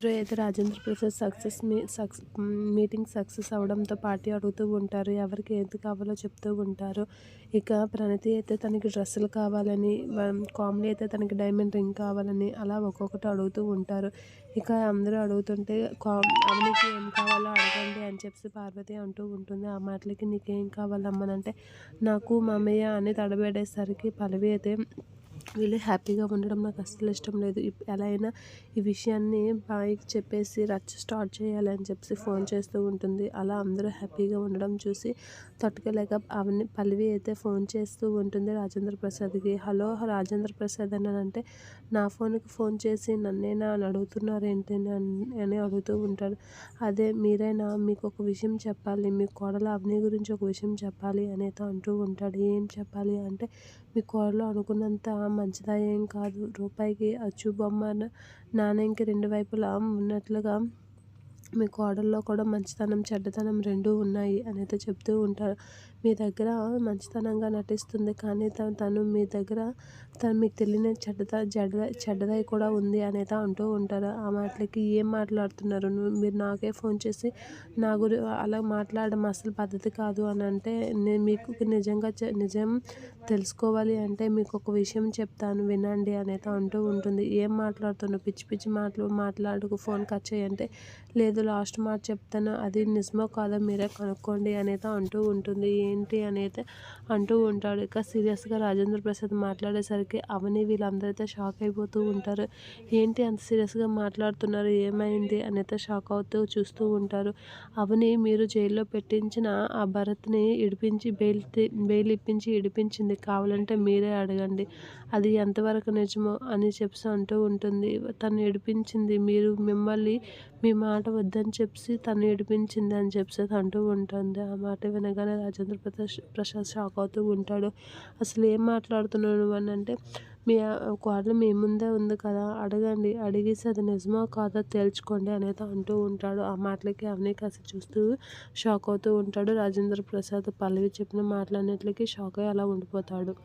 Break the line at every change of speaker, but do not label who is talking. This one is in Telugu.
రోజు అయితే రాజేంద్ర ప్రసాద్ మీటింగ్ సక్సెస్ అవ్వడంతో పార్టీ అడుగుతూ ఉంటారు. ఎవరికి ఏది కావాలో చెప్తూ ఉంటారు. ఇక ప్రణతి అయితే తనకి డ్రెస్సులు కావాలని, కామ్లీ అయితే తనకి డైమండ్ రింగ్ కావాలని అలా ఒక్కొక్కటి అడుగుతూ ఉంటారు. ఇక అందరూ అడుగుతుంటే అవనికి ఏం కావాలో అడగండి అని చెప్పి పార్వతి అంటూ ఉంటుంది. ఆ మాటలకి నీకేం కావాలమ్మనంటే నాకు మామయ్య అని తడబడేసరికి పల్లవి అయితే వీళ్ళు హ్యాపీగా ఉండడం నాకు అస్సలు ఇష్టం లేదు. ఎలా అయినా ఈ విషయాన్ని బాయ్కి చెప్పేసి రచ్చ స్టార్ట్ చేయాలని చెప్పి ఫోన్ చేస్తూ ఉంటుంది. అలా అందరూ హ్యాపీగా ఉండడం చూసి తట్టుకోలేక పల్లవి అయితే ఫోన్ చేస్తూ ఉంటుంది రాజేంద్ర ప్రసాద్కి. హలో రాజేంద్ర ప్రసాద్ అని అంటే, నా ఫోన్కి ఫోన్ చేసి నన్నేనా అని అడుగుతున్నారు ఏంటి అని అడుగుతూ ఉంటాడు. అదే మీరైనా, మీకు ఒక విషయం చెప్పాలి, మీ కోడలు అవని గురించి ఒక విషయం చెప్పాలి అనేది అంటూ ఉంటాడు. ఏం చెప్పాలి అంటే, మీ కోడలు అనుకున్నంత మంచిదా ఏం కాదు. రూపాయికి అచ్చు బొమ్మ నాణెంకి రెండు వైపులా ఉన్నట్లుగా మీ కోడల్లో కూడా మంచితనం, చెడ్డతనం రెండూ ఉన్నాయి అనేది చెప్తూ ఉంటారు. మీ దగ్గర మంచితనంగా నటిస్తుంది, కానీ తను మీ దగ్గర మీకు తెలియని చెడ్డదై కూడా ఉంది అనేది అంటూ ఉంటారు. ఆ మాటలకి ఏం మాట్లాడుతున్నారు మీరు, నాకే ఫోన్ చేసి అలా మాట్లాడడం అసలు పద్ధతి కాదు అని అంటే, నేను మీకు నిజంగా నిజం తెలుసుకోవాలి అంటే మీకు ఒక విషయం చెప్తాను వినండి అనేది అంటూ ఉంటుంది. ఏం మాట్లాడుతున్నావు, పిచ్చి పిచ్చి మాట్లాడుకు, ఫోన్ కట్ చేయంటే, లేదు లాస్ట్ మాట చెప్తాను, అది నిజమో కాదో మీరే కనుక్కోండి అనేది అంటూ ఉంటుంది. ఏంటి అనేది అంటూ ఉంటాడు. ఇక సీరియస్గా రాజేంద్ర ప్రసాద్ మాట్లాడేసరికి అవని వీళ్ళందరైతే షాక్ అయిపోతూ ఉంటారు. ఏంటి అంత సీరియస్గా మాట్లాడుతున్నారు, ఏమైంది అనేది షాక్ అవుతూ చూస్తూ ఉంటారు. అవని మీరు జైల్లో పెట్టించిన ఆ భరత్ని బెయిల్ ఇప్పించి ఇడిపించింది, కావాలంటే మీరే అడగండి, అది ఎంతవరకు నిజమో అని చెప్పి అంటూ ఉంటుంది. తను ఏడిపించింది మిమ్మల్ని, మీ మాట వద్దని చెప్పి తను ఏడిపించింది అని చెప్పి అంటూ ఉంటుంది. ఆ మాట వినగానే రాజేంద్ర ప్రసాద్ షాక్ అవుతూ ఉంటాడు. అసలు ఏం మాట్లాడుతున్నావు నువ్వు అని అంటే, మీ కోడలు మీ ముందే ఉంది కదా, అడగండి, అడిగేసి అది నిజమో కాదో తేల్చుకోండి అనేది అంటూ ఉంటాడు. ఆ మాటలకి అవన్నీ కాసి చూస్తూ షాక్ అవుతూ ఉంటాడు. రాజేంద్ర ప్రసాద్ పల్లవి చెప్పిన మాటలన్నిటికీ షాక్ అయ్యి అలా ఉండిపోతాడు.